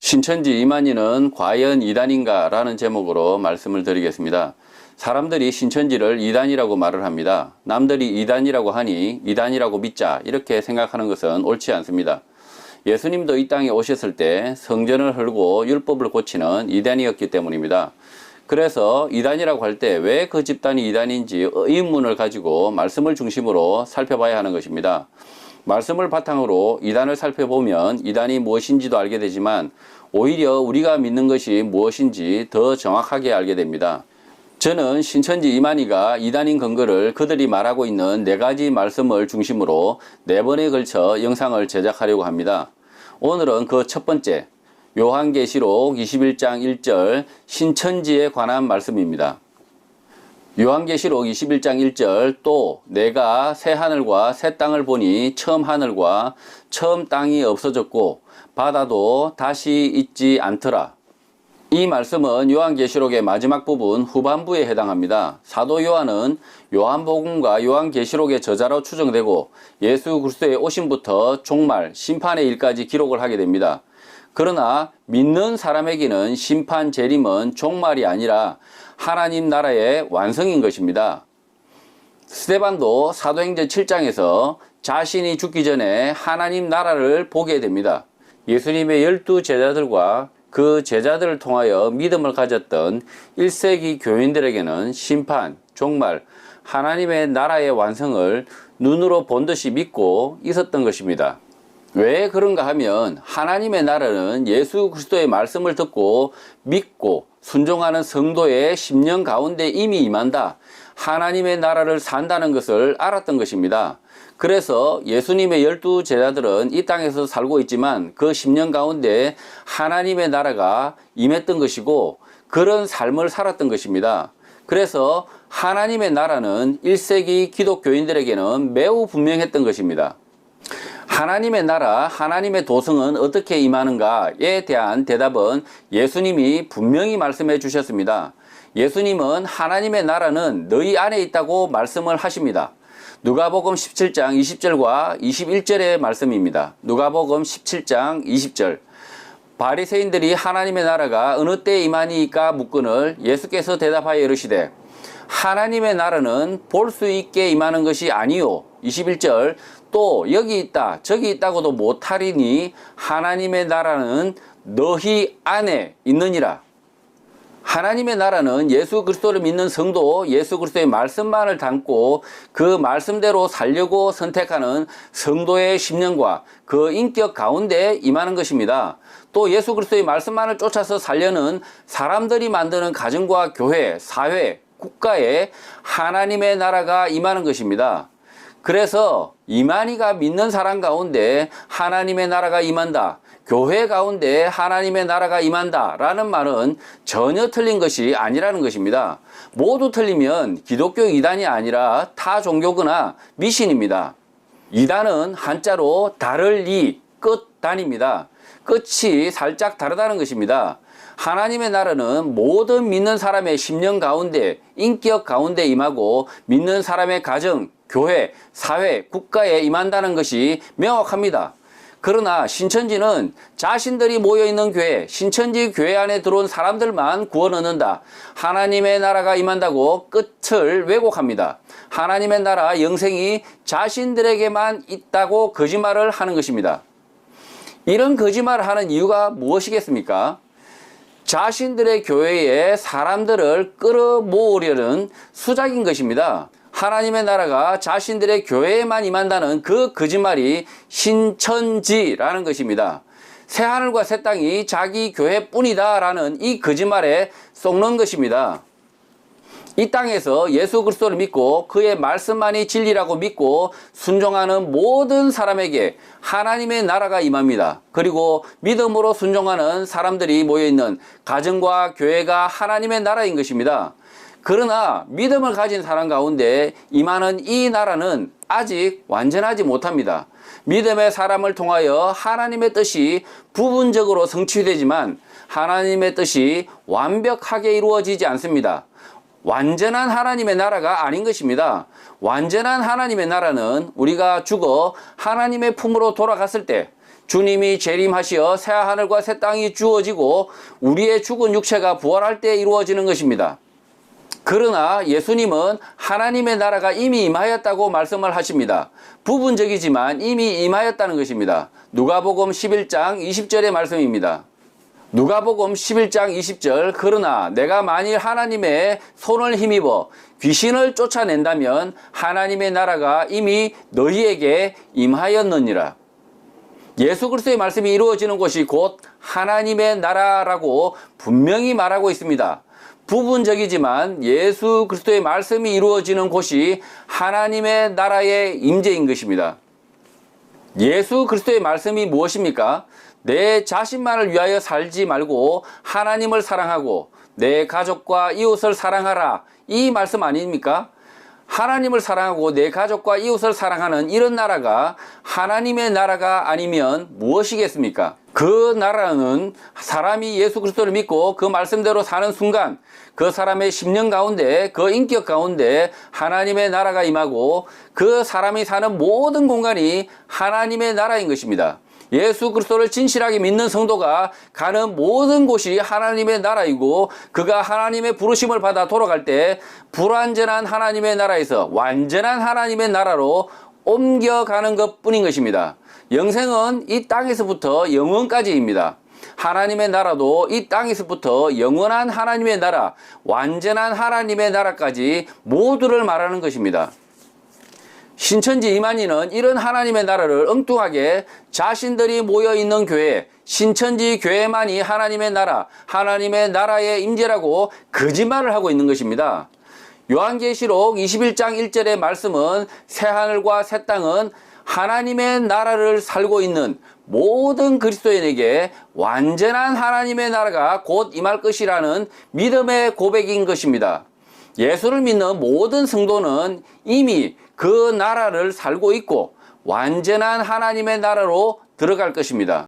신천지 이만희는 과연 이단인가? 라는 제목으로 말씀을 드리겠습니다. 사람들이 신천지를 이단이라고 말을 합니다. 남들이 이단이라고 하니 이단이라고 믿자 이렇게 생각하는 것은 옳지 않습니다. 예수님도 이 땅에 오셨을 때 성전을 헐고 율법을 고치는 이단이었기 때문입니다. 그래서 이단이라고 할 때 왜 그 집단이 이단인지 의문을 가지고 말씀을 중심으로 살펴봐야 하는 것입니다. 말씀을 바탕으로 이단을 살펴보면 이단이 무엇인지도 알게 되지만 오히려 우리가 믿는 것이 무엇인지 더 정확하게 알게 됩니다. 저는 신천지 이만희가 이단인 근거를 그들이 말하고 있는 4가지 말씀을 중심으로 4번에 걸쳐 영상을 제작하려고 합니다. 오늘은 그 첫 번째, 요한계시록 21장 1절 신천지에 관한 말씀입니다. 요한계시록 21장 1절 또 내가 새 하늘과 새 땅을 보니 처음 하늘과 처음 땅이 없어졌고 바다도 다시 있지 않더라. 이 말씀은 요한계시록의 마지막 부분 후반부에 해당합니다. 사도 요한은 요한복음과 요한계시록의 저자로 추정되고 예수 그리스도의 오심부터 종말, 심판의 일까지 기록을 하게 됩니다. 그러나 믿는 사람에게는 심판, 재림은 종말이 아니라 하나님 나라의 완성인 것입니다. 스데반도 사도행전 7장에서 자신이 죽기 전에 하나님 나라를 보게 됩니다. 예수님의 12 제자들과 그 제자들을 통하여 믿음을 가졌던 1세기 교인들에게는 심판, 종말, 하나님의 나라의 완성을 눈으로 본 듯이 믿고 있었던 것입니다. 왜 그런가 하면 하나님의 나라는 예수 그리스도의 말씀을 듣고 믿고 순종하는 성도의 심령 가운데 이미 임한다. 하나님의 나라를 산다는 것을 알았던 것입니다. 그래서 예수님의 12 제자들은 이 땅에서 살고 있지만 그 심령 가운데 하나님의 나라가 임했던 것이고 그런 삶을 살았던 것입니다. 그래서 하나님의 나라는 1세기 기독교인들에게는 매우 분명했던 것입니다. 하나님의 나라, 하나님의 도성은 어떻게 임하는가에 대한 대답은 예수님이 분명히 말씀해 주셨습니다. 예수님은 하나님의 나라는 너희 안에 있다고 말씀을 하십니다. 누가복음 17장 20절과 21절의 말씀입니다. 누가복음 17장 20절 바리새인들이 하나님의 나라가 어느 때에 임하니까 묻거늘 예수께서 대답하여 이르시되 하나님의 나라는 볼 수 있게 임하는 것이 아니요. 21절 또 여기 있다 저기 있다고도 못하리니 하나님의 나라는 너희 안에 있느니라. 하나님의 나라는 예수 그리스도를 믿는 성도, 예수 그리스도의 말씀만을 담고 그 말씀대로 살려고 선택하는 성도의 심령과 그 인격 가운데 임하는 것입니다. 또 예수 그리스도의 말씀만을 쫓아서 살려는 사람들이 만드는 가정과 교회, 사회, 국가에 하나님의 나라가 임하는 것입니다. 그래서 이만희가 믿는 사람 가운데 하나님의 나라가 임한다. 교회 가운데 하나님의 나라가 임한다 라는 말은 전혀 틀린 것이 아니라는 것입니다. 모두 틀리면 기독교 이단이 아니라 타 종교거나 미신입니다. 이단은 한자로 다를 이, 끝단입니다. 끝이 살짝 다르다는 것입니다. 하나님의 나라는 모든 믿는 사람의 심령 가운데, 인격 가운데 임하고 믿는 사람의 가정, 교회, 사회, 국가에 임한다는 것이 명확합니다. 그러나 신천지는 자신들이 모여있는 교회, 신천지 교회 안에 들어온 사람들만 구원 얻는다. 하나님의 나라가 임한다고 끝을 왜곡합니다. 하나님의 나라 영생이 자신들에게만 있다고 거짓말을 하는 것입니다. 이런 거짓말을 하는 이유가 무엇이겠습니까? 자신들의 교회에 사람들을 끌어모으려는 수작인 것입니다. 하나님의 나라가 자신들의 교회에만 임한다는 그 거짓말이 신천지라는 것입니다. 새하늘과 새 땅이 자기 교회뿐이다 라는 이 거짓말에 속는 것입니다. 이 땅에서 예수 그리스도를 믿고 그의 말씀만이 진리라고 믿고 순종하는 모든 사람에게 하나님의 나라가 임합니다. 그리고 믿음으로 순종하는 사람들이 모여있는 가정과 교회가 하나님의 나라인 것입니다. 그러나 믿음을 가진 사람 가운데 임하는 이 나라는 아직 완전하지 못합니다. 믿음의 사람을 통하여 하나님의 뜻이 부분적으로 성취되지만 하나님의 뜻이 완벽하게 이루어지지 않습니다. 완전한 하나님의 나라가 아닌 것입니다. 완전한 하나님의 나라는 우리가 죽어 하나님의 품으로 돌아갔을 때 주님이 재림하시어 새 하늘과 새 땅이 주어지고 우리의 죽은 육체가 부활할 때 이루어지는 것입니다. 그러나 예수님은 하나님의 나라가 이미 임하였다고 말씀을 하십니다. 부분적이지만 이미 임하였다는 것입니다. 누가복음 11장 20절의 말씀입니다. 누가복음 11장 20절 그러나 내가 만일 하나님의 손을 힘입어 귀신을 쫓아낸다면 하나님의 나라가 이미 너희에게 임하였느니라. 예수 그리스도의 말씀이 이루어지는 곳이 곧 하나님의 나라라고 분명히 말하고 있습니다. 부분적이지만 예수 그리스도의 말씀이 이루어지는 곳이 하나님의 나라의 임재인 것입니다. 예수 그리스도의 말씀이 무엇입니까? 내 자신만을 위하여 살지 말고 하나님을 사랑하고 내 가족과 이웃을 사랑하라. 이 말씀 아닙니까? 하나님을 사랑하고 내 가족과 이웃을 사랑하는 이런 나라가 하나님의 나라가 아니면 무엇이겠습니까? 그 나라는 사람이 예수 그리스도를 믿고 그 말씀대로 사는 순간 그 사람의 심령 가운데 그 인격 가운데 하나님의 나라가 임하고 그 사람이 사는 모든 공간이 하나님의 나라인 것입니다. 예수 그리스도를 진실하게 믿는 성도가 가는 모든 곳이 하나님의 나라이고 그가 하나님의 부르심을 받아 돌아갈 때 불완전한 하나님의 나라에서 완전한 하나님의 나라로 옮겨가는 것뿐인 것입니다. 영생은 이 땅에서부터 영원까지입니다. 하나님의 나라도 이 땅에서부터 영원한 하나님의 나라, 완전한 하나님의 나라까지 모두를 말하는 것입니다. 신천지 이만희는 이런 하나님의 나라를 엉뚱하게 자신들이 모여있는 교회, 신천지 교회만이 하나님의 나라, 하나님의 나라의 임재라고 거짓말을 하고 있는 것입니다. 요한계시록 21장 1절의 말씀은 새하늘과 새 땅은 하나님의 나라를 살고 있는 모든 그리스도인에게 완전한 하나님의 나라가 곧 임할 것이라는 믿음의 고백인 것입니다. 예수를 믿는 모든 성도는 이미 그 나라를 살고 있고 완전한 하나님의 나라로 들어갈 것입니다.